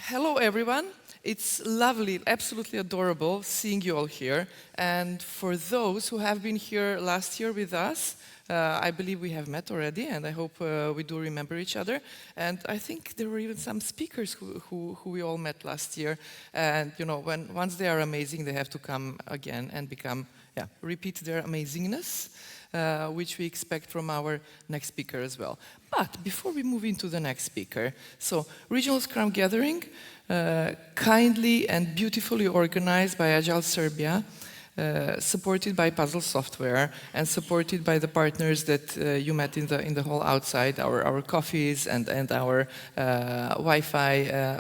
Hello, everyone. It's lovely, absolutely adorable seeing you all here. And for those who have been here last year with us, I believe we have met already, and I hope we do remember each other. And I think there were even some speakers who we all met last year. And you know, once they are amazing, they have to come again and repeat their amazingness, which we expect from our next speaker as well. But before we move into the next speaker, so Regional Scrum Gathering, kindly and beautifully organized by Agile Serbia, supported by Puzzle Software and supported by the partners that you met in the hall outside, our coffees and our Wi-Fi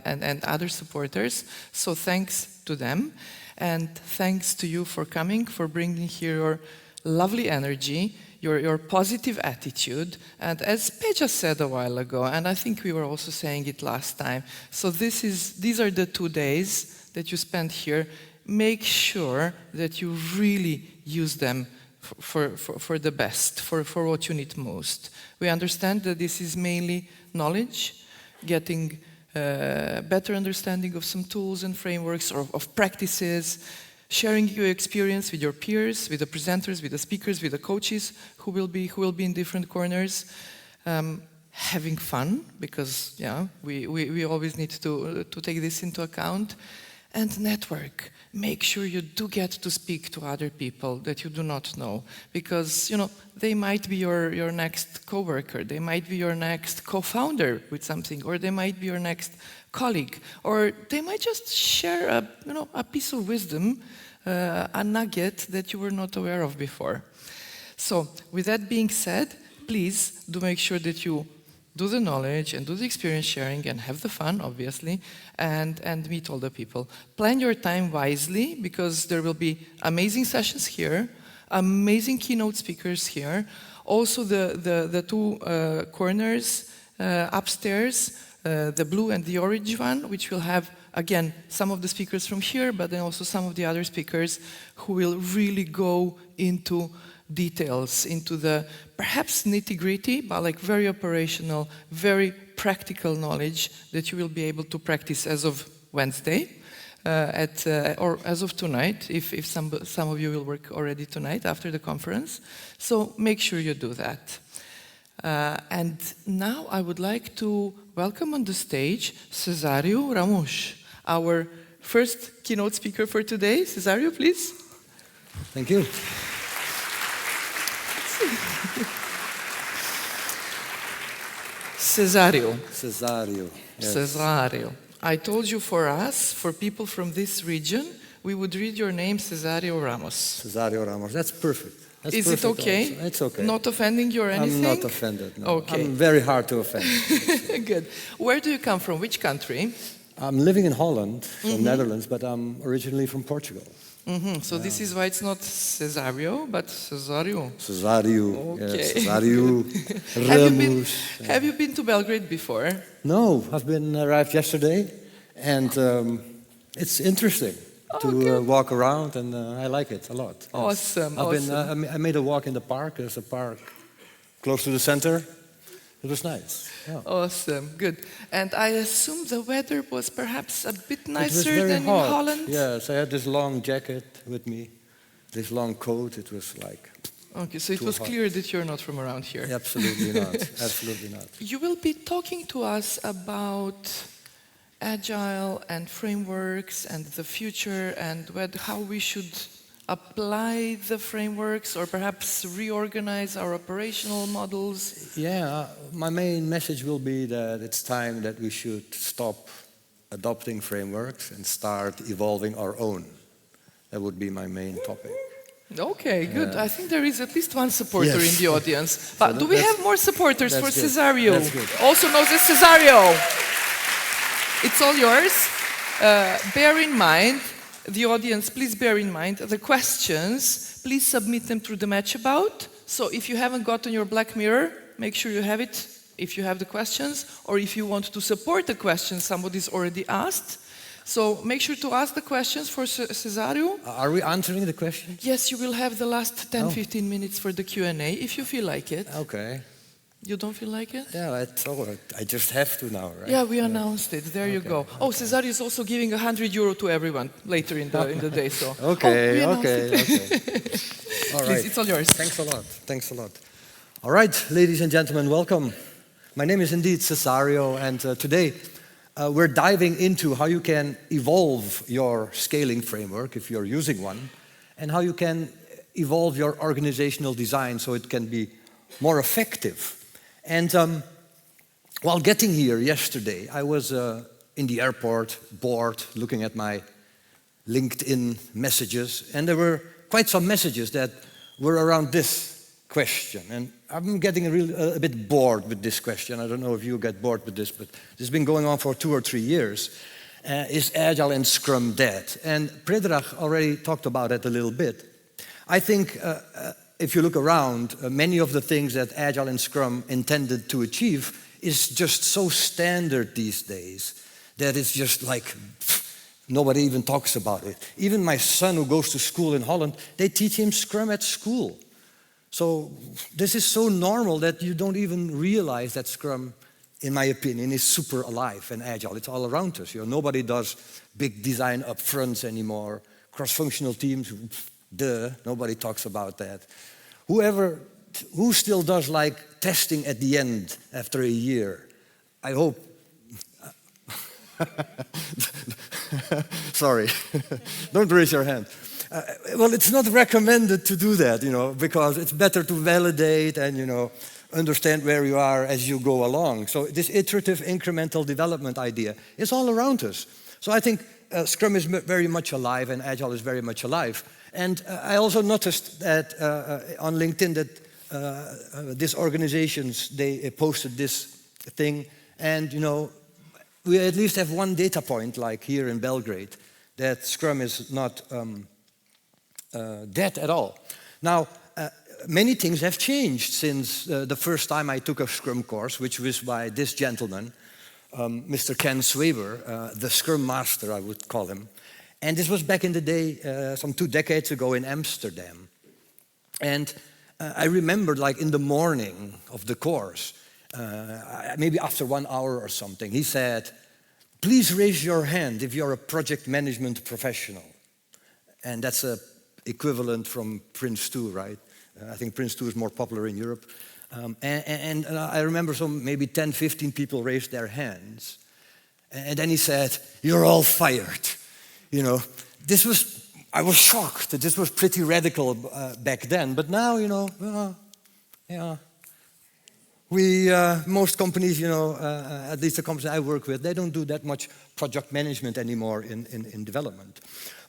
and other supporters. So thanks to them, and thanks to you for coming, for bringing here your lovely energy, your positive attitude, and as Peja said a while ago, and I think we were also saying it last time, so these are the 2 days that you spend here. Make sure that you really use them for the best, for what you need most. We understand that this is mainly knowledge, getting better understanding of some tools and frameworks or of practices, sharing your experience with your peers, with the presenters, with the speakers, with the coaches who will be in different corners, having fun, because we always need to take this into account, and network. Make sure you do get to speak to other people that you do not know, because they might be your next coworker, they might be your next co-founder with something, or they might be your next colleague, or they might just share a piece of wisdom, a nugget that you were not aware of before. So with that being said, please do make sure that you do the knowledge and do the experience sharing and have the fun, obviously, and meet all the people. Plan your time wisely, because there will be amazing sessions here, amazing keynote speakers here. Also the two corners upstairs, the blue and the orange one, which will have, again, some of the speakers from here, but then also some of the other speakers who will really go into details, into the perhaps nitty-gritty, but like very operational, very practical knowledge that you will be able to practice as of Wednesday, or as of tonight, if some of you will work already tonight after the conference. So make sure you do that. And now I would like to welcome on the stage Cesario Ramos, our first keynote speaker for today. Cesario, please. Thank you. Cesario. Cesario. Yes. Cesario. I told you for people from this region, we would read your name Cesario Ramos. Cesario Ramos. That's perfect. That's Is perfect it okay? Also. It's okay. Not offending you or anything? I'm not offended, no. Okay. I'm very hard to offend. Good. Where do you come from? Which country? I'm living in Holland, from Netherlands, but I'm originally from Portugal. So this is why it's not Cesario, but Cesario. Cesario. Okay. Yes, Cesario. Ramos. Have you been to Belgrade before? No, I've arrived yesterday, and it's interesting to walk around, and I like it a lot. Yes. Awesome. I made a walk in the park. There's a park close to the center. It was nice. Yeah. Awesome, good. And I assume the weather was perhaps a bit nicer it was very than hot. in Holland? Yes, I had this long jacket with me, this long coat. It was like okay, so it was hot. Clear that you're not from around here. Absolutely not. Absolutely not. You will be talking to us about Agile and frameworks and the future and how we should apply the frameworks or perhaps reorganize our operational models. Yeah, my main message will be that it's time that we should stop adopting frameworks and start evolving our own. That would be my main topic. Okay, good. I think there is at least one supporter in the audience. But So do we have more supporters for good. Cesario? That's good. Also known as Cesario. It's all yours. Bear in mind, the audience, please bear in mind, the questions, please submit them through the Match About. So if you haven't gotten your Black Mirror, make sure you have it if you have the questions, or if you want to support the questions somebody's already asked. So make sure to ask the questions for Cesario. Are we answering the questions? Yes, you will have the last 10-15 minutes for the Q&A, if you feel like it. Okay. You don't feel like it? Yeah, I just have to now, right? Yeah, we announced it. There you go. Oh, Cesario is also giving €100 to everyone later in the day. So Okay, we announced okay, it. okay. All Please, right. it's all yours. Thanks a lot. Thanks a lot. All right, ladies and gentlemen, welcome. My name is indeed Cesario, and today we're diving into how you can evolve your scaling framework if you're using one, and how you can evolve your organizational design so it can be more effective. And while getting here yesterday, I was in the airport, bored, looking at my LinkedIn messages, and there were quite some messages that were around this question. And I'm getting a bit bored with this question. I don't know if you get bored with this, but this has been going on for 2 or 3 years. Is Agile and Scrum dead? And Predrag already talked about it a little bit. I think if you look around, many of the things that Agile and Scrum intended to achieve is just so standard these days that it's just like nobody even talks about it. Even my son who goes to school in Holland, they teach him Scrum at school. So this is so normal that you don't even realize that Scrum, in my opinion, is super alive and agile. It's all around us. Nobody does big design upfronts anymore. Cross-functional teams, duh, nobody talks about that. Who still does like testing at the end after a year? I hope. Sorry, don't raise your hand. Well, it's not recommended to do that, because it's better to validate and, understand where you are as you go along. So this iterative incremental development idea is all around us. So I think Scrum is very much alive and Agile is very much alive. And I also noticed that on LinkedIn that these organizations, they posted this thing. And, we at least have one data point, like here in Belgrade, that Scrum is not dead at all. Now, many things have changed since the first time I took a Scrum course, which was by this gentleman, Mr. Ken Swaber, the Scrum Master, I would call him. And this was back in the day, some 2 decades ago in Amsterdam. And I remember, like in the morning of the course, maybe after 1 hour or something, he said, "Please raise your hand if you're a project management professional." And that's a equivalent from Prince 2, right? I think Prince 2 is more popular in Europe. And I remember maybe 10, 15 people raised their hands. And then he said, "You're all fired." I was shocked that this was pretty radical back then. But now, most companies, at least the companies I work with, they don't do that much project management anymore in development.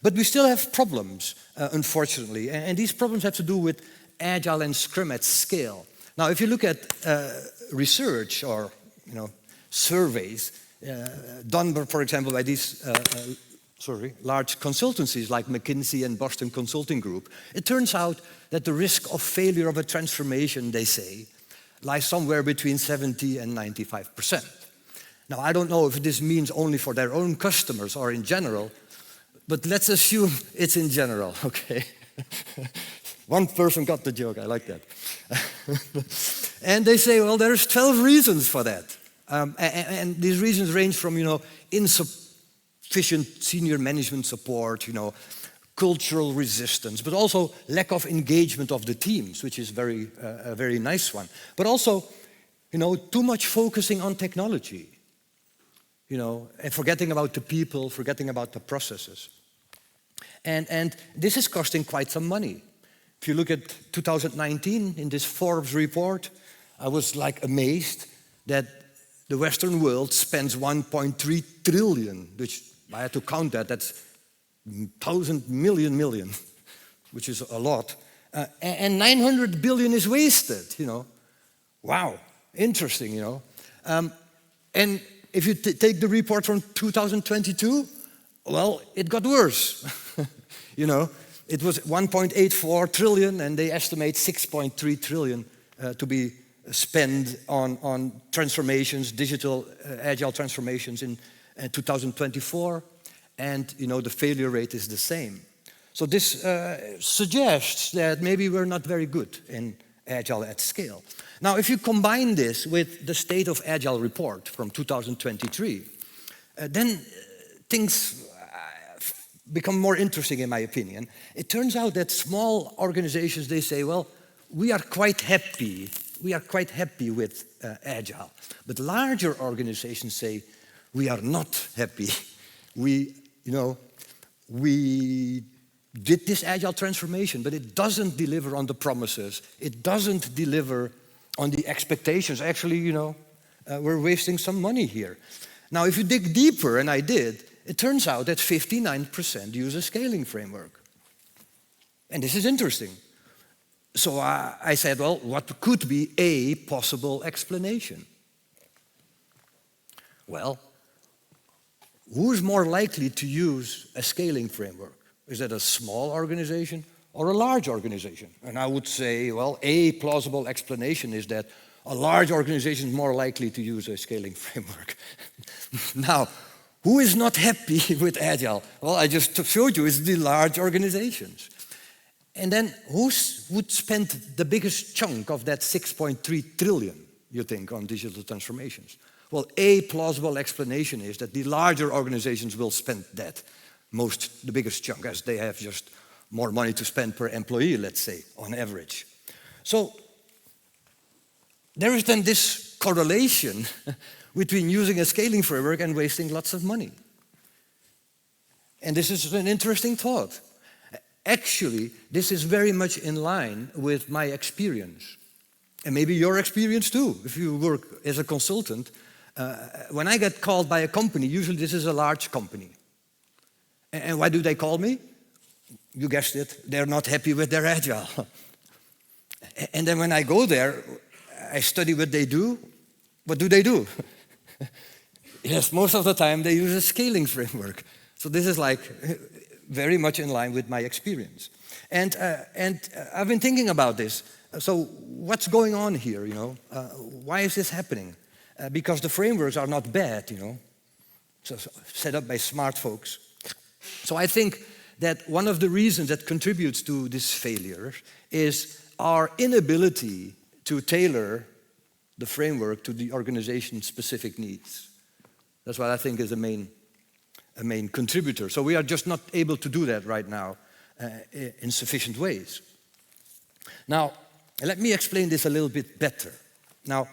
But we still have problems, unfortunately. And these problems have to do with Agile and Scrum at scale. Now, if you look at research or, surveys done, for example, by these large consultancies like McKinsey and Boston Consulting Group, it turns out that the risk of failure of a transformation, they say, lies somewhere between 70 and 95%. Now, I don't know if this means only for their own customers or in general, but let's assume it's in general, okay? One person got the joke, I like that. And they say, well, there's 12 reasons for that. And these reasons range from, insufficient senior management support, cultural resistance, but also lack of engagement of the teams, which is a very nice one. But also, too much focusing on technology, and forgetting about the people, forgetting about the processes. And this is costing quite some money. If you look at 2019 in this Forbes report, I was like amazed that the Western world spends 1.3 trillion, which I had to count that's 1,000 million, which is a lot. And 900 billion is wasted, Wow, interesting, And if you take the report from 2022, well, it got worse. It was 1.84 trillion, and they estimate 6.3 trillion to be spent on transformations, digital agile transformations in 2024, and the failure rate is the same. So this suggests that maybe we're not very good in Agile at scale. Now, if you combine this with the State of Agile report from 2023, then things become more interesting, in my opinion. It turns out that small organizations, they say, well, we are quite happy with Agile. But larger organizations say, we are not happy. We did this Agile transformation, but it doesn't deliver on the promises. It doesn't deliver on the expectations. Actually, we're wasting some money here. Now, if you dig deeper, and I did, it turns out that 59% use a scaling framework. And this is interesting. So I said, well, what could be a possible explanation? Well, who's more likely to use a scaling framework? Is that a small organization or a large organization? And I would say, well, a plausible explanation is that a large organization is more likely to use a scaling framework. Now, who is not happy with Agile? Well, I just showed you, it's the large organizations. And then who would spend the biggest chunk of that 6.3 trillion, you think, on digital transformations? Well, a plausible explanation is that the larger organizations will spend that, the biggest chunk, as they have just more money to spend per employee, let's say, on average. So there is then this correlation between using a scaling framework and wasting lots of money. And this is an interesting thought. Actually, this is very much in line with my experience. And maybe your experience too, if you work as a consultant. When I get called by a company, usually this is a large company. And why do they call me? You guessed it, they're not happy with their Agile. And then when I go there, I study what they do. What do they do? Yes, most of the time they use a scaling framework. So this is like very much in line with my experience. And I've been thinking about this. So what's going on here, Why is this happening? Because the frameworks are not bad, so set up by smart folks. So I think that one of the reasons that contributes to this failure is our inability to tailor the framework to the organization's specific needs. That's what I think is a main contributor. So we are just not able to do that right now in sufficient ways. Now, let me explain this a little bit better. Now,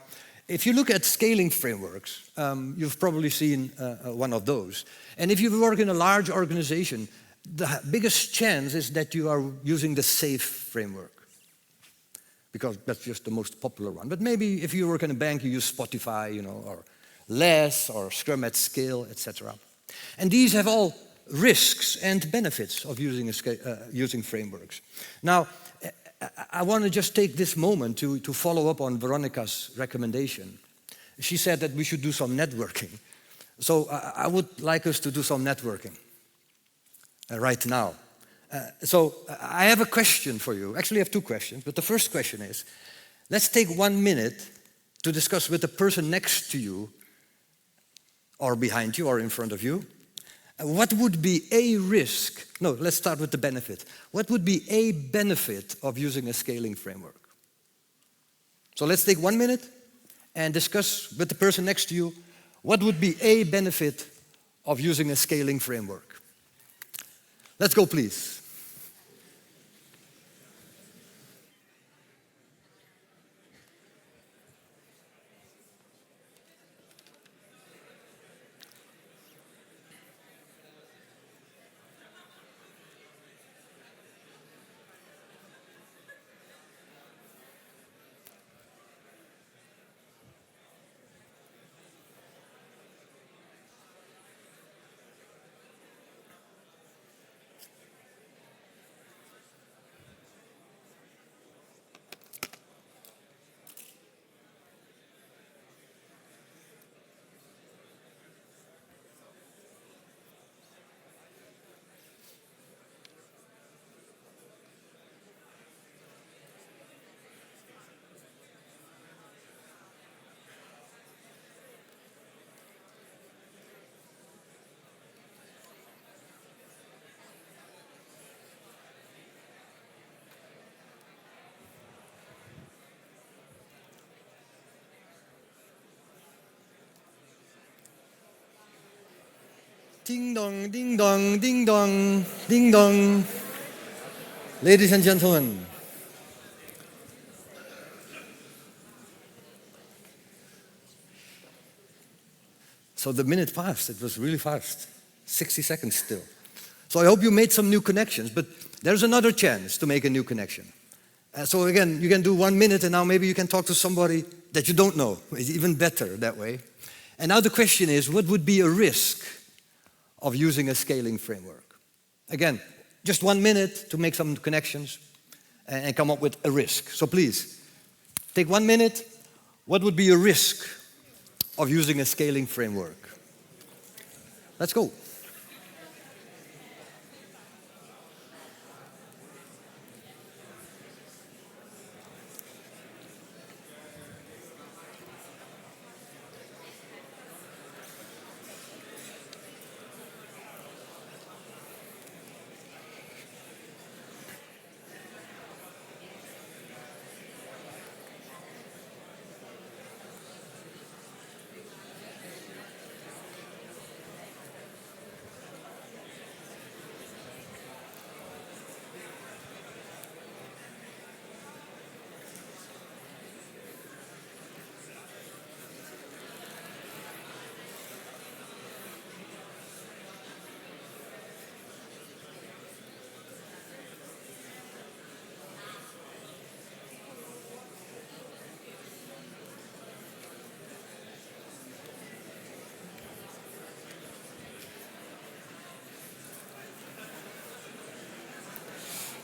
if you look at scaling frameworks, you've probably seen one of those. And if you work in a large organization, the biggest chance is that you are using the SAFe framework, because that's just the most popular one. But maybe if you work in a bank, you use Spotify, or LESS, or Scrum at Scale, etc. And these have all risks and benefits of using frameworks. Now, I want to just take this moment to follow up on Veronica's recommendation. She said that we should do some networking. So I would like us to do some networking right now. So I have a question for you. Actually, I have two questions, but the first question is, let's take 1 minute to discuss with the person next to you, or behind you, or in front of you, what would be a risk? No, let's start with the benefit. What would be a benefit of using a scaling framework? So let's take 1 minute and discuss with the person next to you, what would be a benefit of using a scaling framework? Let's go, please. Ding dong, ding dong, ding dong, ding dong. Ladies and gentlemen, so the minute passed, it was really fast. 60 seconds still. So I hope you made some new connections, but there's another chance to make a new connection. So again, you can do 1 minute and now maybe you can talk to somebody that you don't know. It's even better that way. And now the question is, what would be a risk of using a scaling framework? Again, just 1 minute to make some connections and come up with a risk. So please, take 1 minute. What would be a risk of using a scaling framework? Let's go.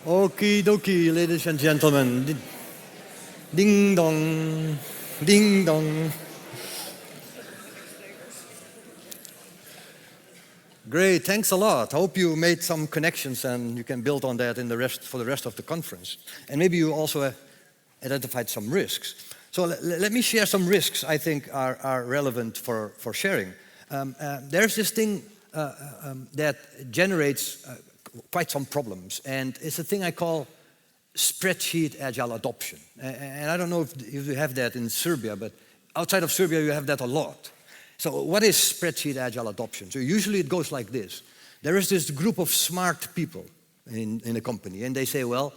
Okie dokie, ladies and gentlemen. Ding dong, ding dong. Great, thanks a lot. Hope you made some connections and you can build on that for the rest of the conference. And maybe you also identified some risks. So let me share some risks I think are relevant for sharing. There's this thing that generates quite some problems, and it's a thing I call spreadsheet agile adoption. And I don't know if you have that in Serbia, but outside of Serbia you have that a lot. So what is spreadsheet agile adoption? So usually it goes like this. There is this group of smart people in a company, and they say, well,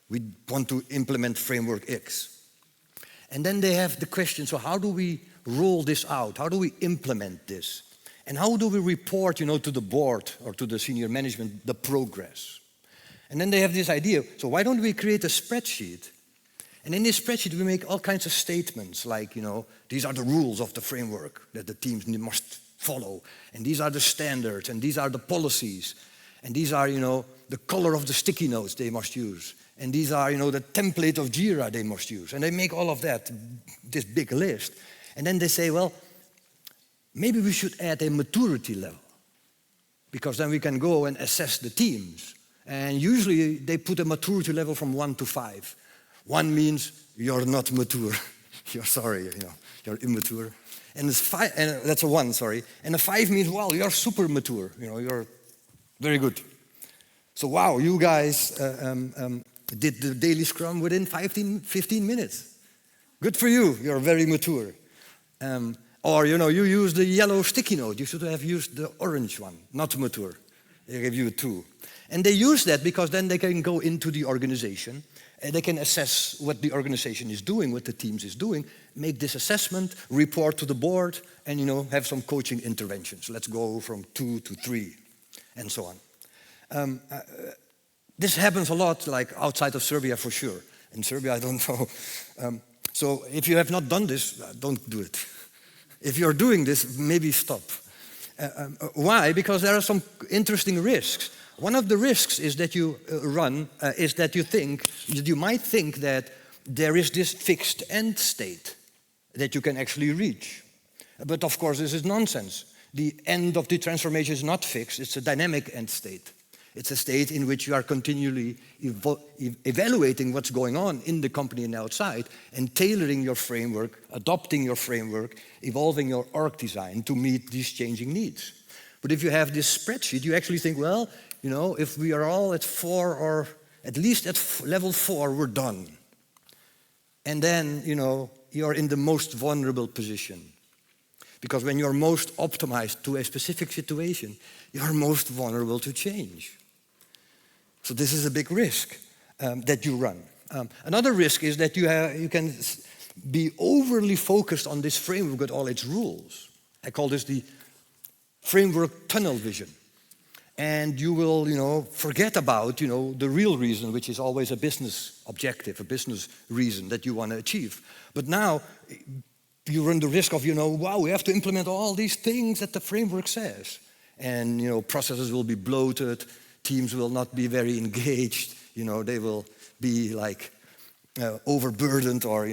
we want to implement framework X. And then they have the question, so how do we roll this out? How do we implement this? And how do we report, to the board or to the senior management the progress? And then they have this idea, so why don't we create a spreadsheet? And in this spreadsheet we make all kinds of statements like, these are the rules of the framework that the teams must follow. And these are the standards, and these are the policies. And these are, the color of the sticky notes they must use. And these are, the template of Jira they must use. And they make all of that, this big list. And then they say, well, maybe we should add a maturity level, because then we can go and assess the teams. And usually they put a maturity level from 1 to 5. 1 means you're not mature. You're sorry, you're immature. And it's 5, and that's a 1, sorry. And a 5 means, well, you're super mature. You're very good. So wow, you guys did the daily scrum within 15 minutes. Good for you. You're very mature. Or, you use the yellow sticky note. You should have used the orange one, not mature. They give you a 2. And they use that because then they can go into the organization and they can assess what the organization is doing, what the teams is doing, make this assessment, report to the board, and, have some coaching interventions. Let's go from 2 to 3, and so on. This happens a lot, like outside of Serbia for sure. In Serbia, I don't know. So if you have not done this, don't do it. If you're doing this, maybe stop. Why? Because there are some interesting risks. One of the risks is that you run is that you might think that there is this fixed end state that you can actually reach. But of course, this is nonsense. The end of the transformation is not fixed. It's a dynamic end state. It's a state in which you are continually evaluating what's going on in the company and outside, and tailoring your framework, adopting your framework, evolving your org design to meet these changing needs. But if you have this spreadsheet, you actually think, well, if we are all at 4 or at least at level 4, we're done. And then, you're in the most vulnerable position. Because when you're most optimized to a specific situation, you're most vulnerable to change. So this is a big risk that you run. Another risk is that you can be overly focused on this framework with all its rules. I call this the framework tunnel vision. And you will, forget about, the real reason, which is always a business objective, a business reason that you want to achieve. But now you run the risk of, wow, we have to implement all these things that the framework says. And, processes will be bloated, teams will not be very engaged, they will be like overburdened or,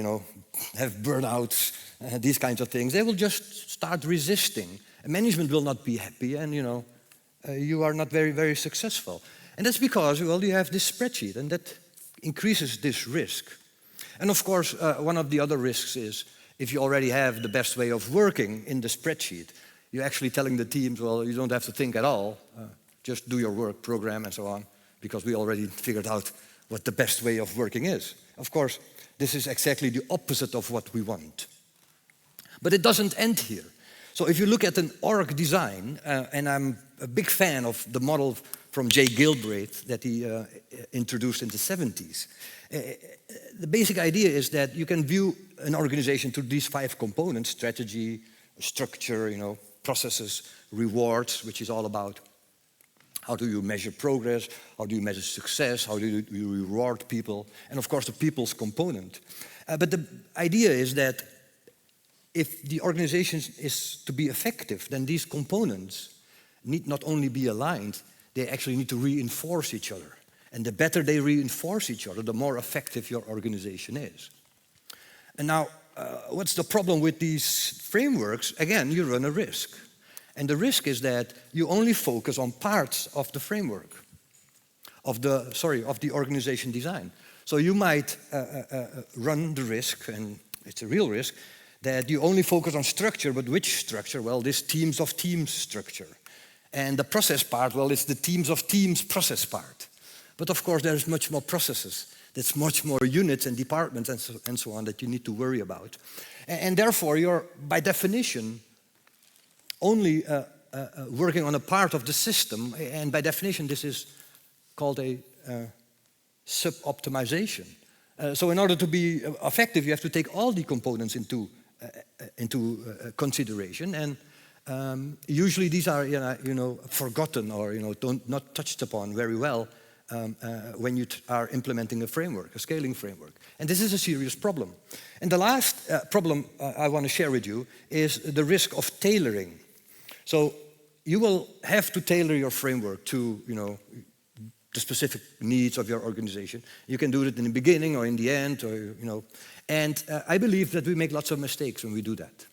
have burnouts, these kinds of things. They will just start resisting. And management will not be happy and, you are not very, very successful. And that's because, you have this spreadsheet and that increases this risk. And of course, one of the other risks is if you already have the best way of working in the spreadsheet, you're actually telling the teams, well, you don't have to think at all, just do your work, program and so on, because we already figured out what the best way of working is. Of course, this is exactly the opposite of what we want. But it doesn't end here. So if you look at an org design, and I'm a big fan of the model from Jay Gilbreth that he introduced in the 70s. The basic idea is that you can view an organization through these 5 components: strategy, structure, processes, rewards, which is all about how do you measure progress, how do you measure success, how do you reward people, and of course the people's component. But the idea is that if the organization is to be effective, then these components need not only be aligned, they actually need to reinforce each other. And the better they reinforce each other, the more effective your organization is. And now, what's the problem with these frameworks? Again, you run a risk. And the risk is that you only focus on parts of the framework, of the organization design. So you might run the risk, and it's a real risk, that you only focus on structure, but which structure? Well, this teams of teams structure. And the process part, well, it's the teams of teams process part. But of course, there's much more processes. There's much more units and departments and so on that you need to worry about. And therefore, you're, by definition, only working on a part of the system. And by definition, this is called a sub-optimization. So in order to be effective, you have to take all the components into consideration. And usually these are, forgotten or, not touched upon very well when you are implementing a framework, a scaling framework. And this is a serious problem. And the last problem I want to share with you is the risk of tailoring. So you will have to tailor your framework to, the specific needs of your organization. You can do it in the beginning or in the end, or, And I believe that we make lots of mistakes when we do that.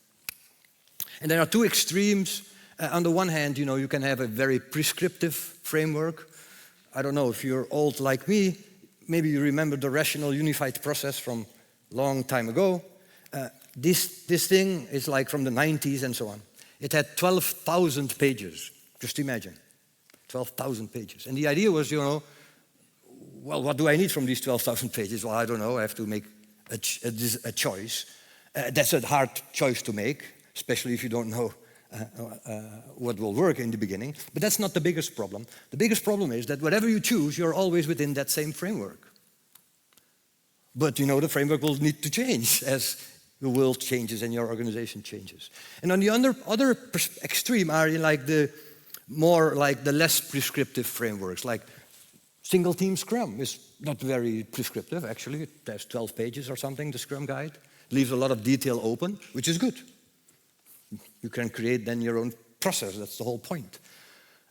And there are 2 extremes. On the one hand, you can have a very prescriptive framework. I don't know if you're old like me, maybe you remember the rational unified process from a long time ago. This thing is like from the 90s and so on. It had 12,000 pages, just imagine, 12,000 pages. And the idea was, well, what do I need from these 12,000 pages? Well, I don't know, I have to make a choice. That's a hard choice to make, especially if you don't know what will work in the beginning. But that's not the biggest problem. The biggest problem is that whatever you choose, you're always within that same framework. But the framework will need to change as the world changes and your organization changes. And on the other extreme are like the less prescriptive frameworks, like single team Scrum is not very prescriptive, actually. It has 12 pages or something, the Scrum guide. It leaves a lot of detail open, which is good. You can create then your own process, that's the whole point.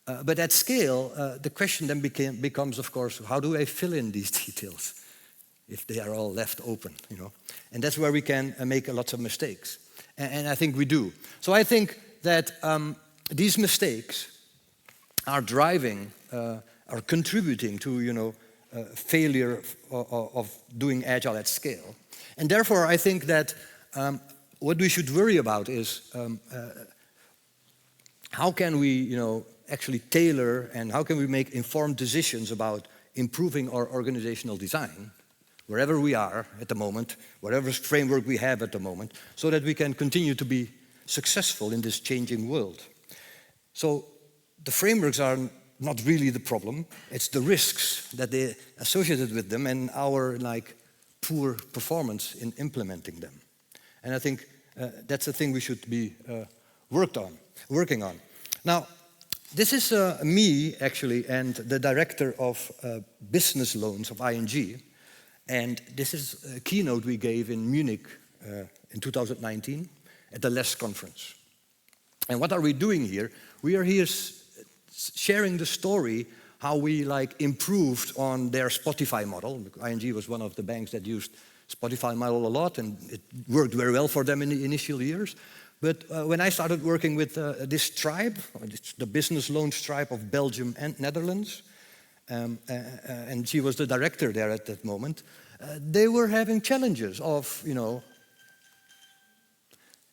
But at scale, the question then becomes, of course, how do I fill in these details if they are all left open, And that's where we can make lots of mistakes. And I think we do. So I think that these mistakes are driving, are contributing to, failure of doing Agile at scale. And therefore, I think that what we should worry about is how can we, actually tailor and how can we make informed decisions about improving our organizational design wherever we are at the moment, whatever framework we have at the moment, so that we can continue to be successful in this changing world. So the frameworks are not really the problem, it's the risks that they associated with them and our poor performance in implementing them. And I think that's a thing we should be working on. Now, this is me actually and the director of business loans of ING, and this is a keynote we gave in Munich in 2019 at the LESS conference. And what are we doing here? We are here sharing the story how we improved on their Spotify model. ING was one of the banks that used Spotify model a lot, and it worked very well for them in the initial years. But when I started working with this tribe, the business loans tribe of Belgium and Netherlands, and she was the director there at that moment, they were having challenges of,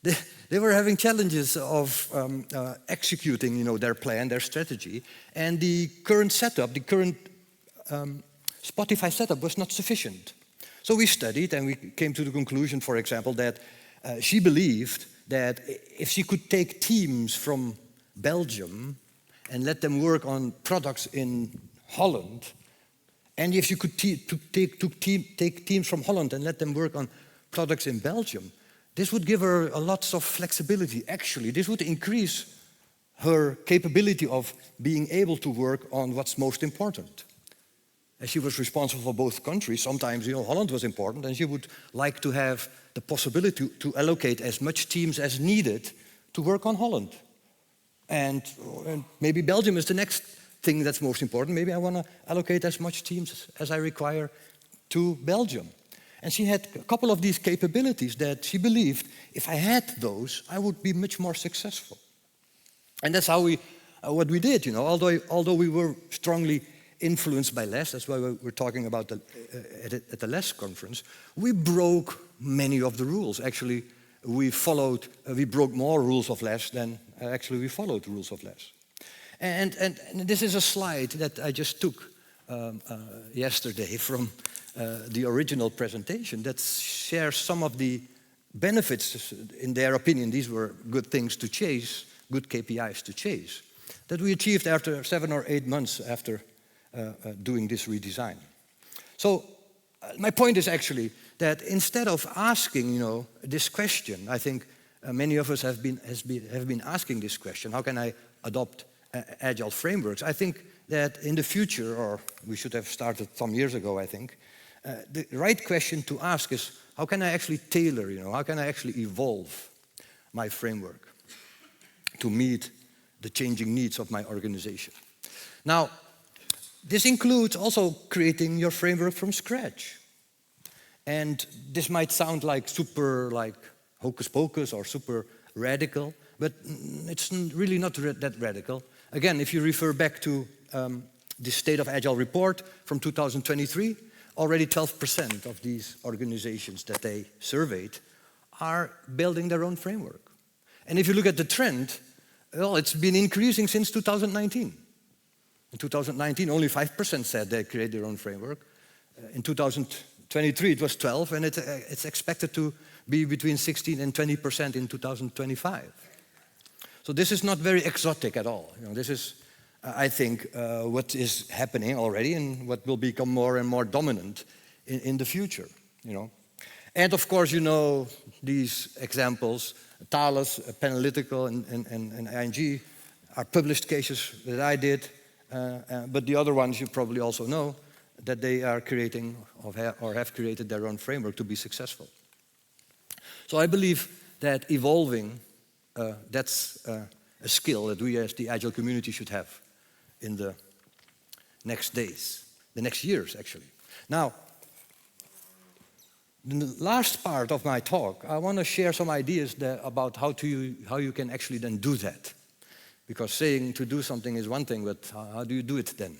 they were having challenges of executing, their plan, their strategy, and the current setup, the current Spotify setup was not sufficient. So we studied and we came to the conclusion, for example, that she believed that if she could take teams from Belgium and let them work on products in Holland, and if you could take teams from Holland and let them work on products in Belgium, this would give her a lot of flexibility. Actually, this would increase her capability of being able to work on what's most important. As she was responsible for both countries, sometimes Holland was important, and she would like to have the possibility to allocate as much teams as needed to work on Holland. And maybe Belgium is the next thing that's most important. Maybe I want to allocate as much teams as I require to Belgium. And she had a couple of these capabilities that she believed if I had those, I would be much more successful. And that's how what we did, although we were strongly influenced by LESS, that's why we're talking about at the LESS conference, we broke many of the rules. Actually, we broke more rules of LESS than actually we followed the rules of LESS. And this is a slide that I just took yesterday from the original presentation that shares some of the benefits, in their opinion, these were good things to chase, good KPIs to chase, that we achieved after 7 or 8 months after doing this redesign. So my point is actually that instead of asking, this question, I think many of us have been asking this question: how can I adopt agile frameworks? I think that in the future, or we should have started some years ago, I think, the right question to ask is, how can I actually tailor, how can I actually evolve my framework to meet the changing needs of my organization? Now, this includes also creating your framework from scratch. And this might sound super hocus pocus or super radical, but it's really not that radical. Again, if you refer back to the State of Agile report from 2023, already 12% of these organizations that they surveyed are building their own framework. And if you look at the trend, well, it's been increasing since 2019. In 2019, only 5% said they create their own framework. In 2023, it was 12, and it's expected to be between 16 and 20% in 2025. So this is not very exotic at all. This is, I think, what is happening already and what will become more and more dominant in the future. And of course, these examples, Thales, Panalytical, and ING are published cases that I did. But the other ones you probably also know that they are creating or have created their own framework to be successful. So I believe that evolving, that's a skill that we as the Agile community should have in the next days, the next years actually. Now, in the last part of my talk, I want to share some ideas about how you can actually then do that. Because saying to do something is one thing, but how do you do it then?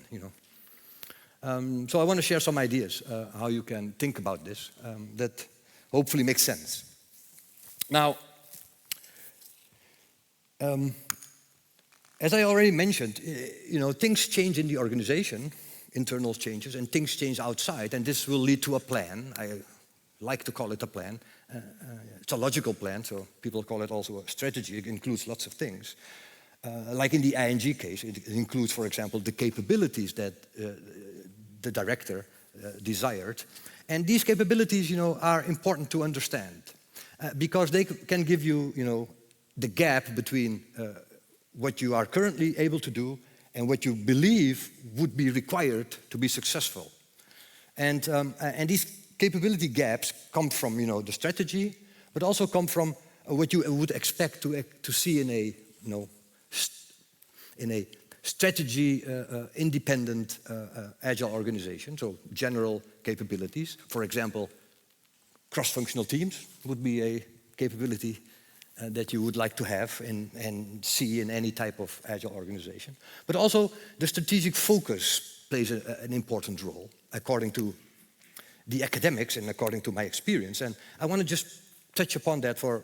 So I want to share some ideas how you can think about this that hopefully make sense. Now, as I already mentioned, things change in the organization, internal changes, and things change outside, and this will lead to a plan. I like to call it a plan, it's a logical plan, so people call it also a strategy. It includes lots of things. Like in the ING case, it includes, for example, the capabilities that the director desired. And these capabilities, are important to understand because they can give you, the gap between what you are currently able to do and what you believe would be required to be successful. And these capability gaps come from, the strategy, but also come from what you would expect to see in a strategy independent agile organization, so general capabilities. For example, cross-functional teams would be a capability that you would like to have and see in any type of agile organization. But also the strategic focus plays an important role according to the academics and according to my experience. And I want to just touch upon that for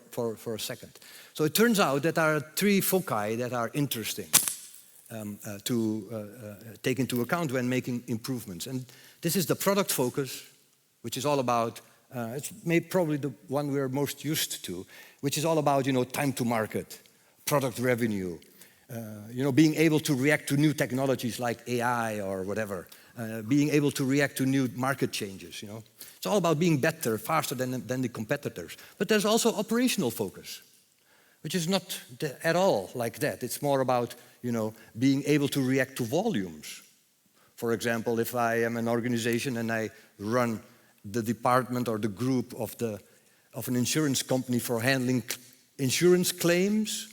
a second. So it turns out that there are 3 foci that are interesting to take into account when making improvements. And this is the product focus, which is all about, it's probably the one we're most used to, which is all about, time to market, product revenue, being able to react to new technologies like AI or whatever, being able to react to new market changes, It's all about being better, faster than the competitors. But there's also operational focus, which is not at all like that. It's more about, being able to react to volumes. For example, if I am an organization and I run the department or the group of an insurance company for handling insurance claims,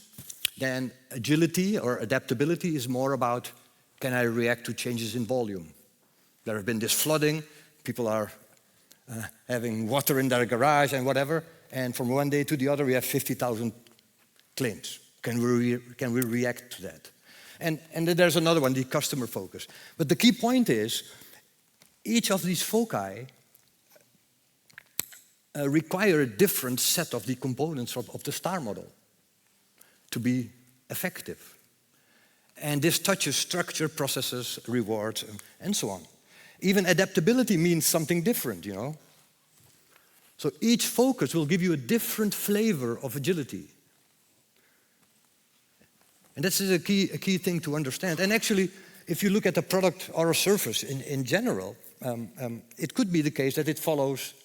then agility or adaptability is more about, can I react to changes in volume? There have been this flooding, people are having water in their garage and whatever, and from one day to the other we have 50,000 claims. Can we react to that? And then there's another one, the customer focus. But the key point is, each of these foci require a different set of the components of the STAR model to be effective. And this touches structure, processes, rewards, and so on. Even adaptability means something different, So each focus will give you a different flavor of agility. And this is a key thing to understand. And actually, if you look at a product or a service in general, it could be the case that it follows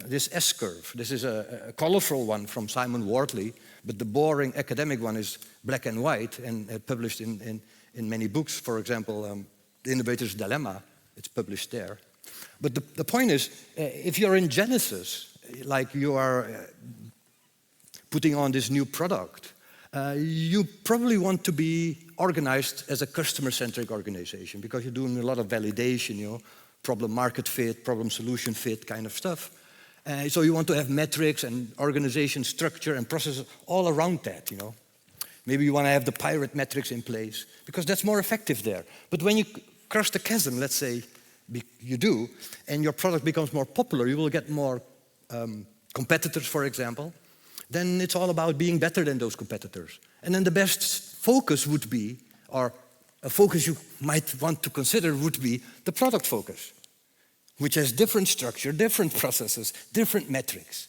this S-curve. This is a colorful one from Simon Wardley, but the boring academic one is black and white and published in many books. For example, The Innovator's Dilemma, it's published there. But the point is, if you're in Genesis, like you are putting on this new product, you probably want to be organized as a customer-centric organization because you're doing a lot of validation, problem-market fit, problem-solution fit kind of stuff. So you want to have metrics and organization structure and processes all around that, Maybe you want to have the pirate metrics in place because that's more effective there. But when you cross the chasm, let's say you do, and your product becomes more popular, you will get more competitors, for example, then it's all about being better than those competitors. And then the best focus would be, or a focus you might want to consider would be the product focus, which has different structure, different processes, different metrics.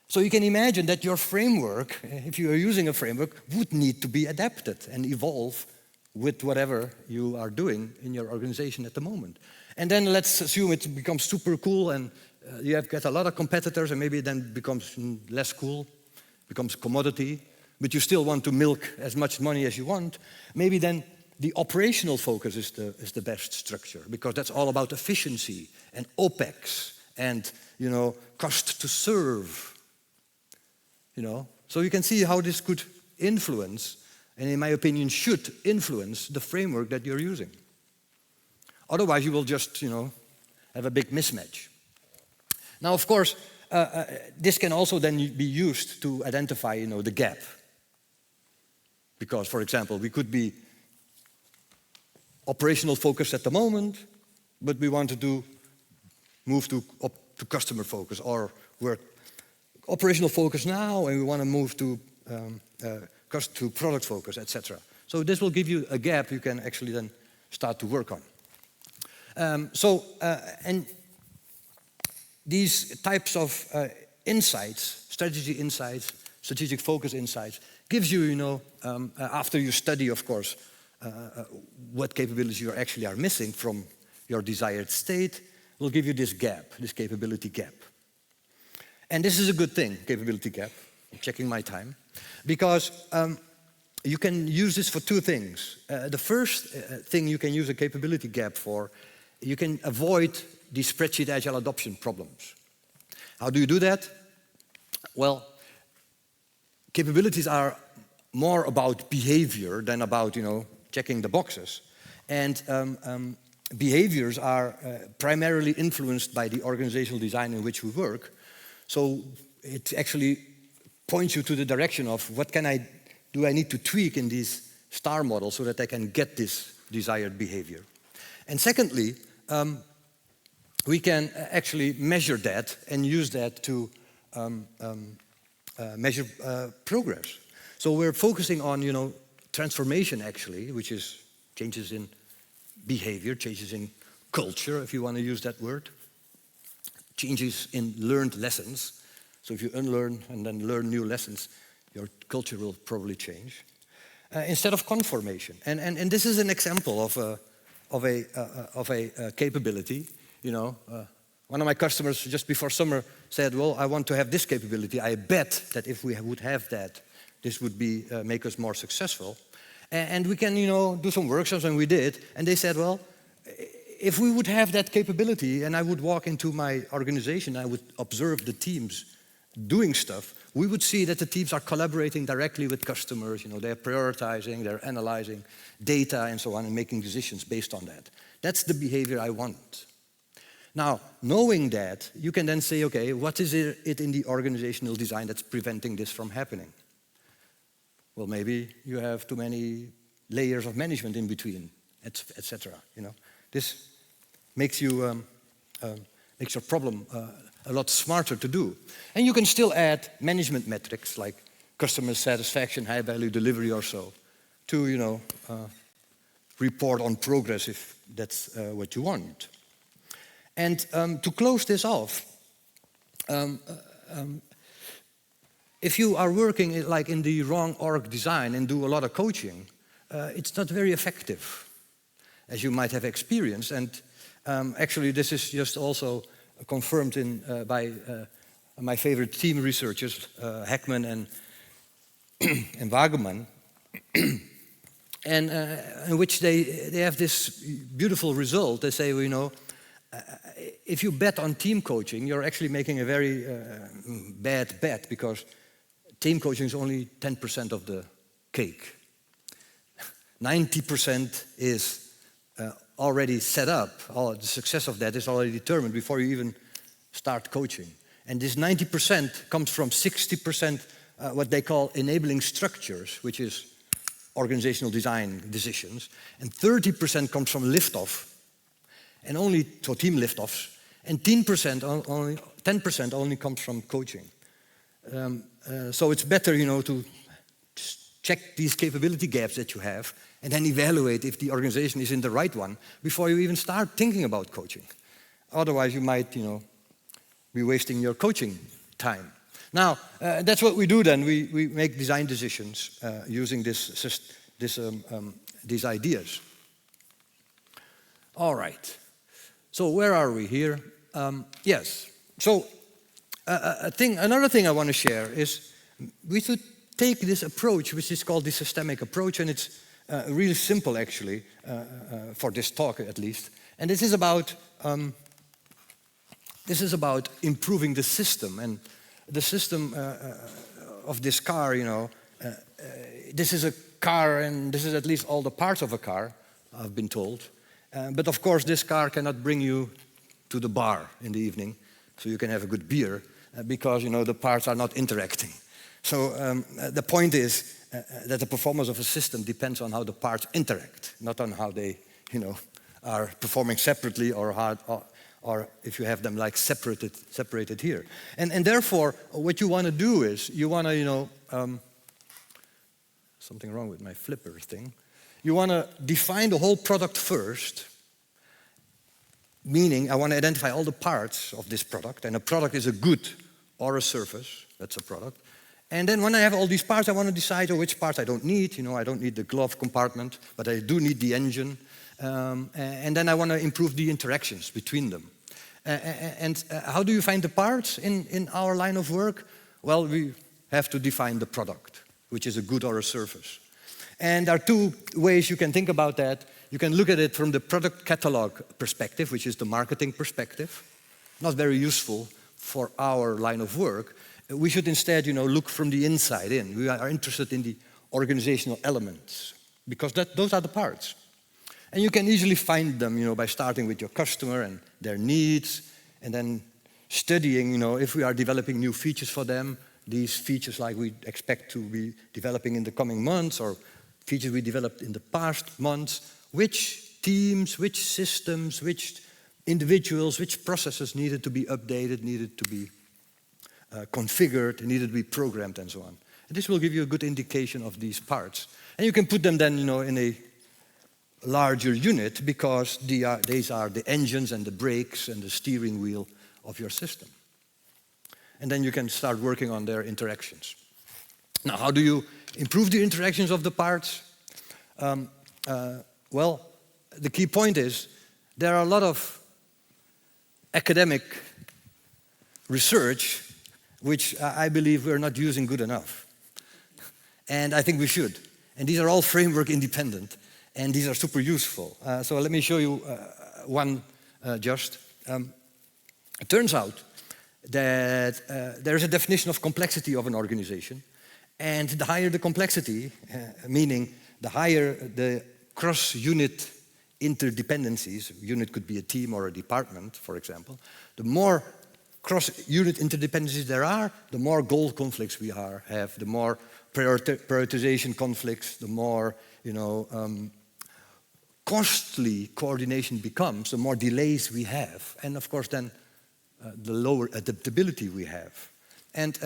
So you can imagine that your framework, if you are using a framework, would need to be adapted and evolve with whatever you are doing in your organization at the moment. And then let's assume it becomes super cool and you have got a lot of competitors and maybe it then becomes less cool, becomes commodity, but you still want to milk as much money as you want. Maybe then the operational focus is the best structure because that's all about efficiency and OPEX and, cost to serve. So you can see how this could influence, and in my opinion should influence, the framework that you're using. Otherwise you will just, have a big mismatch. Now, of course, this can also then be used to identify, the gap. Because, for example, we could be operational focused at the moment, but we want to move to customer focus, or we're operational focus now and we want to move to product focus, etc. So this will give you a gap you can actually then start to work on. And these types of insights, strategic focus insights, gives you, after you study, of course, what capabilities you actually are missing from your desired state, will give you this gap, this capability gap. And this is a good thing, capability gap. I'm checking my time. Because you can use this for two things. The first thing you can use a capability gap for, you can avoid the spreadsheet agile adoption problems. How do you do that? Well, capabilities are more about behavior than about, checking the boxes. And behaviors are primarily influenced by the organizational design in which we work. So it actually points you to the direction of what do I need to tweak in these star models so that I can get this desired behavior. And secondly, we can actually measure that and use that to measure progress. So we're focusing on, transformation actually, which is changes in behavior, changes in culture, if you want to use that word, changes in learned lessons. So if you unlearn and then learn new lessons, your culture will probably change. Instead of conformation. And this is an example of a capability. One of my customers just before summer said, well, I want to have this capability. I bet that if we would have that, this would make us more successful. And we can, do some workshops, and we did. And they said, well, if we would have that capability, and I would walk into my organization, I would observe the teams doing stuff, we would see that the teams are collaborating directly with customers. They're prioritizing, they're analyzing data and so on, and making decisions based on that. That's the behavior I want. Now, knowing that, you can then say, okay, what is it in the organizational design that's preventing this from happening? Well, maybe you have too many layers of management in between, etc. This makes you makes your problem a lot smarter to do. And you can still add management metrics like customer satisfaction, high value delivery or so to report on progress if that's what you want. And to close this off, if you are working like in the wrong org design and do a lot of coaching, it's not very effective, as you might have experienced. And actually, this is just also confirmed by my favorite team researchers, Heckman and Wageman, and in which they have this beautiful result. They say, well, if you bet on team coaching, you're actually making a very bad bet, because team coaching is only 10% of the cake. 90% is already set up. All the success of that is already determined before you even start coaching. And this 90% comes from 60% what they call enabling structures, which is organizational design decisions, and 30% comes from liftoff, and only so team liftoffs, and 10% only comes from coaching. So it's better, to check these capability gaps that you have, and then evaluate if the organization is in the right one before you even start thinking about coaching. Otherwise, you might, be wasting your coaching time. Now, that's what we do then. We make design decisions using these ideas. All right. So where are we here? Yes. So another thing I want to share is we should take this approach, which is called the systemic approach, and it's really simple actually, for this talk at least. And this is about improving the system, and the system of this car. This is a car, and this is at least all the parts of a car, I've been told. But of course, this car cannot bring you to the bar in the evening, so you can have a good beer, because the parts are not interacting. So the point is that the performance of a system depends on how the parts interact, not on how they, are performing separately or if you have them like separated here. And therefore, what you want to do is you want to, something wrong with my flipper thing. You want to define the whole product first, meaning I want to identify all the parts of this product, and a product is a good or a service, that's a product. And then when I have all these parts, I want to decide which parts I don't need. You know, I don't need the glove compartment, but I do need the engine. And then I want to improve the interactions between them. And how do you find the parts in our line of work? Well, we have to define the product, which is a good or a service. And there are two ways you can think about that. You can look at it from the product catalog perspective, which is the marketing perspective. Not very useful for our line of work. We should instead, look from the inside in. We are interested in the organizational elements, because those are the parts. And you can easily find them, by starting with your customer and their needs, and then studying, if we are developing new features for them, these features like we expect to be developing in the coming months, or features we developed in the past months, which teams, which systems, which individuals, which processes needed to be updated, needed to be configured, needed to be programmed, and so on. And this will give you a good indication of these parts. And you can put them then, in a larger unit, because these are the engines and the brakes and the steering wheel of your system. And then you can start working on their interactions. Now, how do you improve the interactions of the parts? Well, the key point is there are a lot of academic research which I believe we're not using good enough. And I think we should. And these are all framework independent, and these are super useful. So let me show you one just. It turns out that there is a definition of complexity of an organization, and the higher the complexity, meaning the higher the cross-unit interdependencies, unit could be a team or a department, for example, the more cross-unit interdependencies there are, the more goal conflicts we have, the more prioritization conflicts, the more costly coordination becomes, the more delays we have, and of course then the lower adaptability we have. And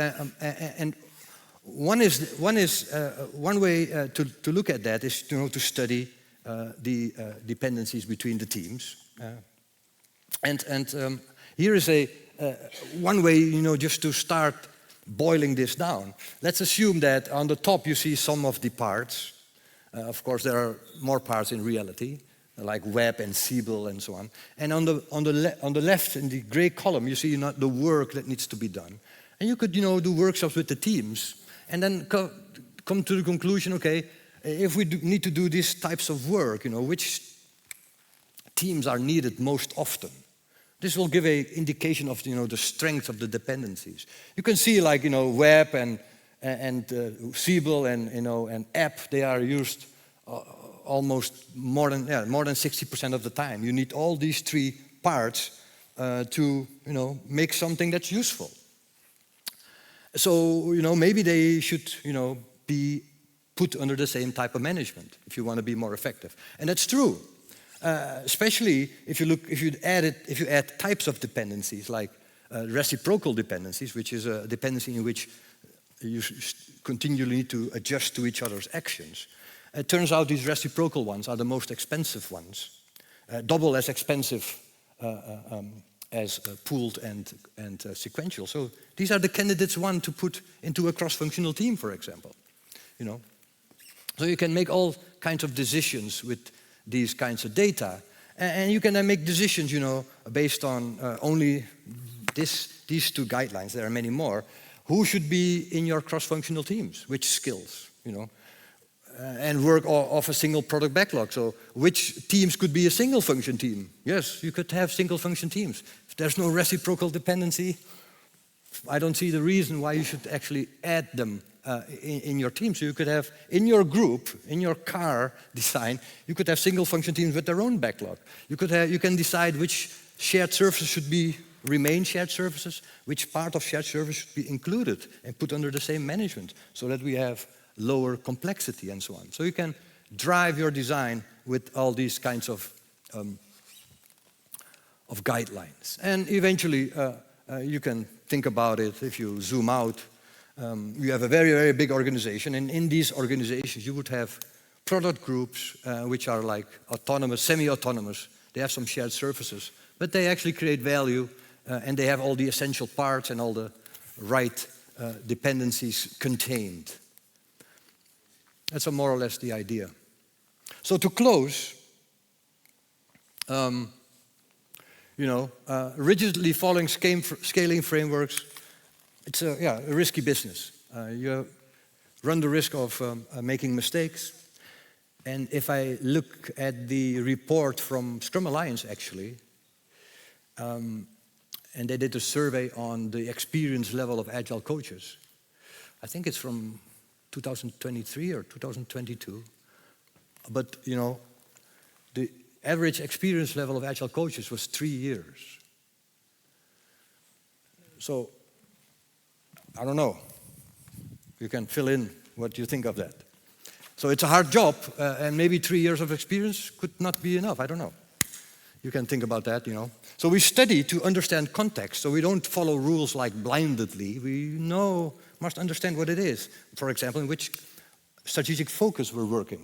one way to look at that is to study the dependencies between the teams. Here is one way, just to start boiling this down. Let's assume that on the top you see some of the parts. Of course, there are more parts in reality, like web and Siebel and so on. And on the left, in the gray column, you see the work that needs to be done. And you could, do workshops with the teams, and then come to the conclusion, okay, if we need to do these types of work, which teams are needed most often? This will give an indication of, the strength of the dependencies. You can see, like, web and Siebel and app, they are used almost more than 60% of the time. You need all these three parts to, make something that's useful. So, maybe they should, be put under the same type of management if you want to be more effective. And that's true. Especially if you add types of dependencies, like reciprocal dependencies, which is a dependency in which you continually need to adjust to each other's actions. It turns out these reciprocal ones are the most expensive ones, double as expensive as pooled and sequential. So these are the candidates one to put into a cross-functional team, for example. So you can make all kinds of decisions with these kinds of data, and you can then make decisions, based on only these two guidelines. There are many more. Who should be in your cross-functional teams? Which skills, and work off a single product backlog. So which teams could be a single function team? Yes, you could have single function teams. If there's no reciprocal dependency, I don't see the reason why you should actually add them in your team. So you could have, in your group, in your car design, you could have single function teams with their own backlog. You can decide which shared services should remain shared services, which part of shared service should be included and put under the same management, so that we have lower complexity and so on. So you can drive your design with all these kinds of guidelines. And eventually, you can think about it if you zoom out. You have a very, very big organization, and in these organizations you would have product groups which are like autonomous, semi-autonomous. They have some shared services, but they actually create value, and they have all the essential parts and all the right dependencies contained. That's more or less the idea. So to close, rigidly following scaling frameworks, it's a risky business. You run the risk of making mistakes. And if I look at the report from Scrum Alliance, actually, and they did a survey on the experience level of Agile coaches, I think it's from 2023 or 2022. But, the average experience level of Agile coaches was 3 years. So, I don't know. You can fill in what you think of that. So it's a hard job, and maybe 3 years of experience could not be enough. I don't know. You can think about that, So we study to understand context, so we don't follow rules like blindedly. We must understand what it is. For example, in which strategic focus we're working,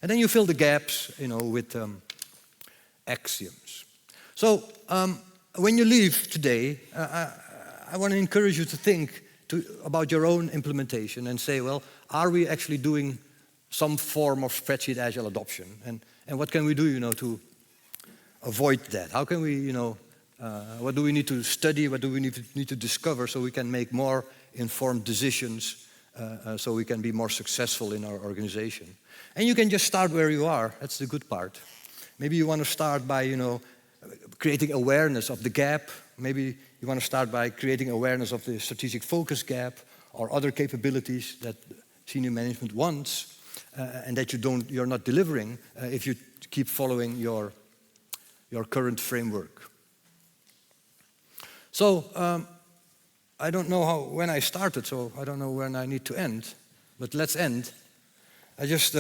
And then you fill the gaps, with axioms. So when you leave today, I want to encourage you to think about your own implementation and say, well, are we actually doing some form of spreadsheet Agile adoption? And what can we do, to avoid that? How can we, what do we need to study? What do we need to discover so we can make more informed decisions, so we can be more successful in our organization? And you can just start where you are. That's the good part. Maybe you want to start by, creating awareness of the gap. Maybe you want to start by creating awareness of the strategic focus gap or other capabilities that senior management wants and that you're not delivering if you keep following your current framework. So I don't know when I started, so I don't know when I need to end, but let's end. I just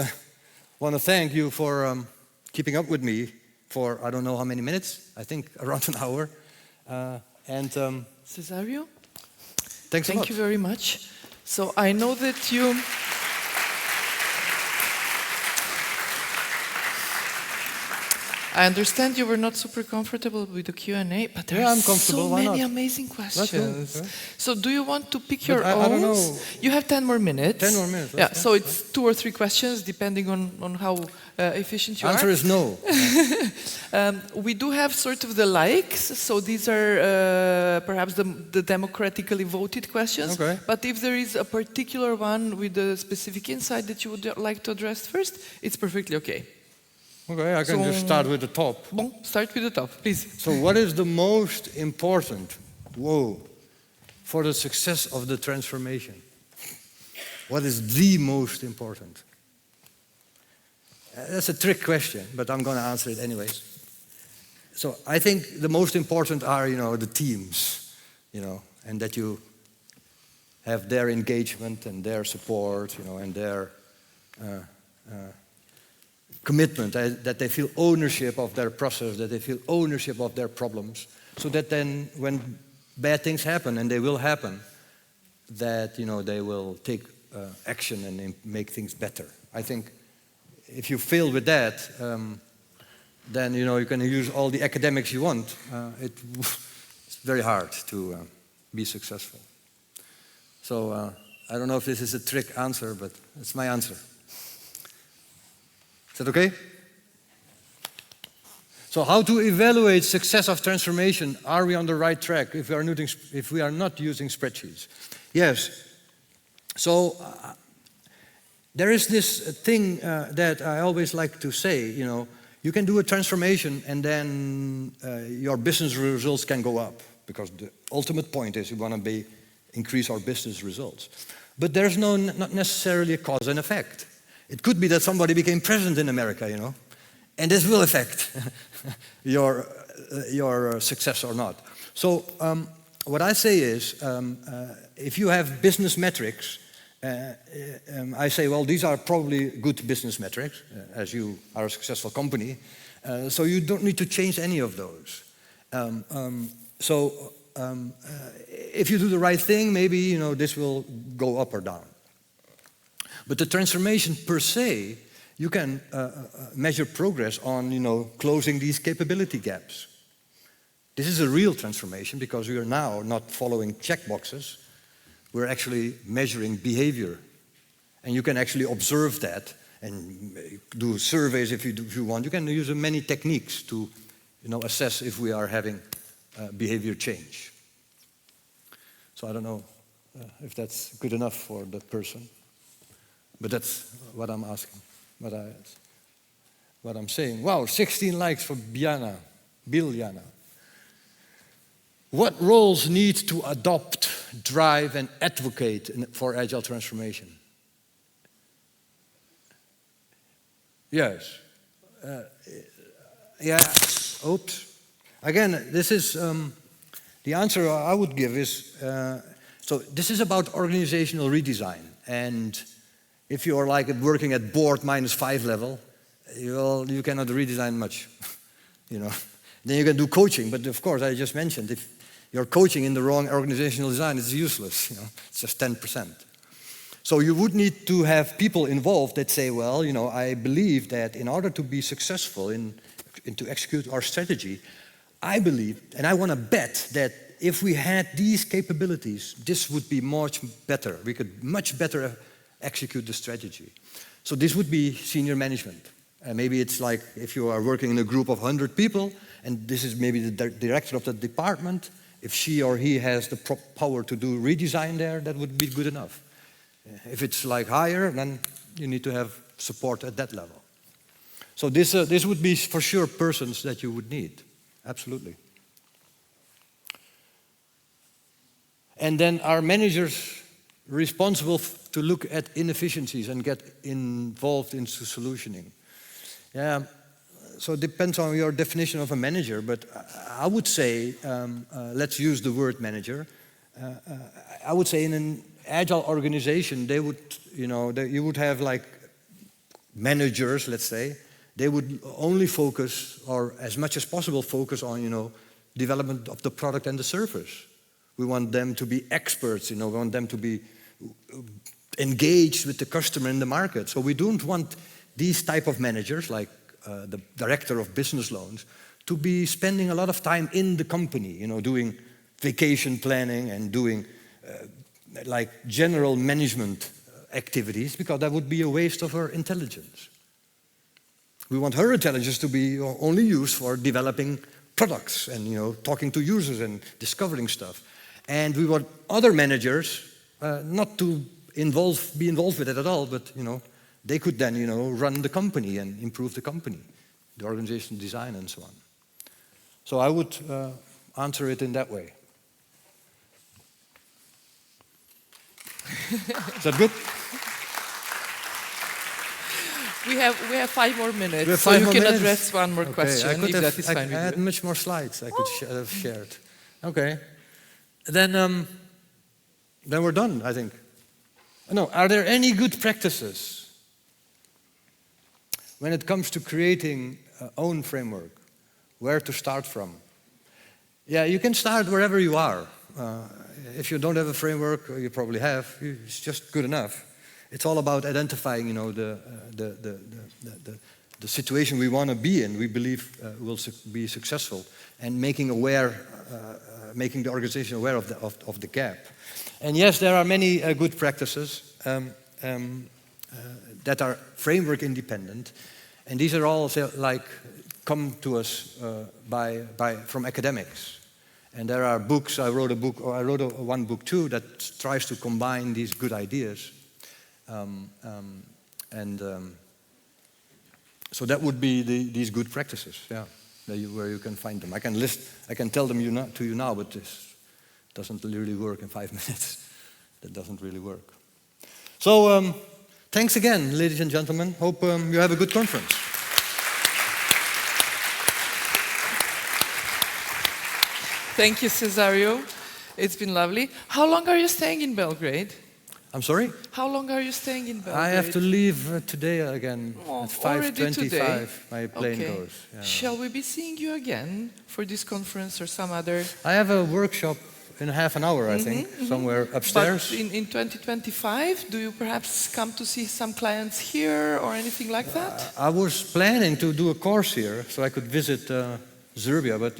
want to thank you for keeping up with me for I don't know how many minutes, I think around an hour. Cesario? Thanks a lot. Thank you very much. So I know that you... I understand you were not super comfortable with the Q&A, but there are so many amazing questions. So do you want to pick your own? I don't know. You have 10 more minutes. 10 more minutes. Yeah, so it's 2 or 3 questions, depending on how efficient you are. Answer is no. We do have sort of the likes, so these are perhaps the democratically voted questions. Okay. But if there is a particular one with a specific insight that you would like to address first, it's perfectly okay. Okay, I can just start with the top. Bon, start with the top, please. So what is the most important, for the success of the transformation? What is the most important? That's a trick question, but I'm going to answer it anyways. So I think the most important are, the teams, and that you have their engagement and their support, and their commitment, that they feel ownership of their process, that they feel ownership of their problems, so that then when bad things happen, and they will happen, that they will take action and make things better. I think if you fail with that, then you can use all the academics you want. It's very hard to be successful. So I don't know if this is a trick answer, but it's my answer. Is that okay? So how to evaluate success of transformation? Are we on the right track if we are not using spreadsheets? Yes. So there is this thing that I always like to say, you can do a transformation and then your business results can go up, because the ultimate point is we want to increase our business results. But there's not necessarily a cause and effect. It could be that somebody became president in America, and this will affect your success or not. So what I say is, if you have business metrics, I say, well, these are probably good business metrics, as you are a successful company, so you don't need to change any of those. If you do the right thing, maybe this will go up or down. But the transformation per se, you can measure progress on, closing these capability gaps. This is a real transformation because we are now not following checkboxes. we're actually measuring behavior. And you can actually observe that and do surveys if you want. You can use many techniques to assess if we are having behavior change. So I don't know if that's good enough for the person, but that's what I'm asking, what I'm saying. Wow, 16 likes for Biljana. What roles need to adopt, drive, and advocate for agile transformation? Yes. Yeah. Oops. Again, this is the answer I would give is so this is about organizational redesign. And if you are like working at board -5 level, you cannot redesign much. Then you can do coaching, but of course I just mentioned if you're coaching in the wrong organizational design, it's useless. It's just 10%. So you would need to have people involved that say, well, I believe that in order to be successful in to execute our strategy, I believe, and I want to bet that if we had these capabilities, this would be much better. We could much better execute the strategy. So this would be senior management. Maybe it's like if you are working in a group of 100 people, and this is maybe the director of the department, if she or he has the power to do redesign there, that would be good enough. If it's like higher, then you need to have support at that level. So this would be for sure persons that you would need, absolutely. And then are managers responsible to look at inefficiencies and get involved into solutioning? Yeah, so it depends on your definition of a manager, but I would say, let's use the word manager. I would say in an agile organization, they would, you would have like managers, let's say, they would only focus, or as much as possible focus on, development of the product and the service. We want them to be experts, we want them to be engaged with the customer in the market. So we don't want these type of managers, like the director of business loans, to be spending a lot of time in the company, doing vacation planning and doing like general management activities, because that would be a waste of her intelligence. We want her intelligence to be only used for developing products and talking to users and discovering stuff. And we want other managers not to be involved with it at all, but they could then run the company and improve the company, the organizational design and so on. So I would answer it in that way. Is that good? We have 5 more minutes, We have so 5 you more can minutes? address one more Okay, question, if that is fine with I had you. much more slides I could have shared. Okay. Then we're done, I think. No, are there any good practices when it comes to creating own framework? Where to start from? Yeah, you can start wherever you are. If you don't have a framework, you probably have. It's just good enough. It's all about identifying, the situation we want to be in. We believe will be successful, and making the organization aware of the gap. And yes, there are many good practices that are framework independent, and these are all come to us from academics. And there are books. I wrote one book too that tries to combine these good ideas. So that would be these good practices, yeah, where you can find them. I can tell them to you now, but this doesn't really work in 5 minutes. That doesn't really work. So thanks again, ladies and gentlemen. Hope you have a good conference. Thank you, Cesario. It's been lovely. How long are you staying in Belgrade? I'm sorry? How long are you staying in Belgrade? I have to leave today again at 5:25. My plane goes. Yeah. Shall we be seeing you again for this conference or some other? I have a workshop in half an hour, I think, somewhere upstairs. But in 2025, do you perhaps come to see some clients here or anything like that? I was planning to do a course here so I could visit Serbia, but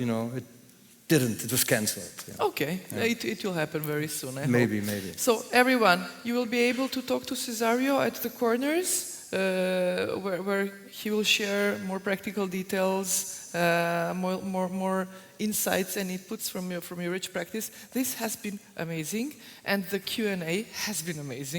didn't. It was cancelled. Yeah. Okay, it will happen very soon, I hope. Maybe. So everyone, you will be able to talk to Cesario at the corners, where he will share more practical details, more insights and inputs from your rich practice. This has been amazing, and the Q&A has been amazing.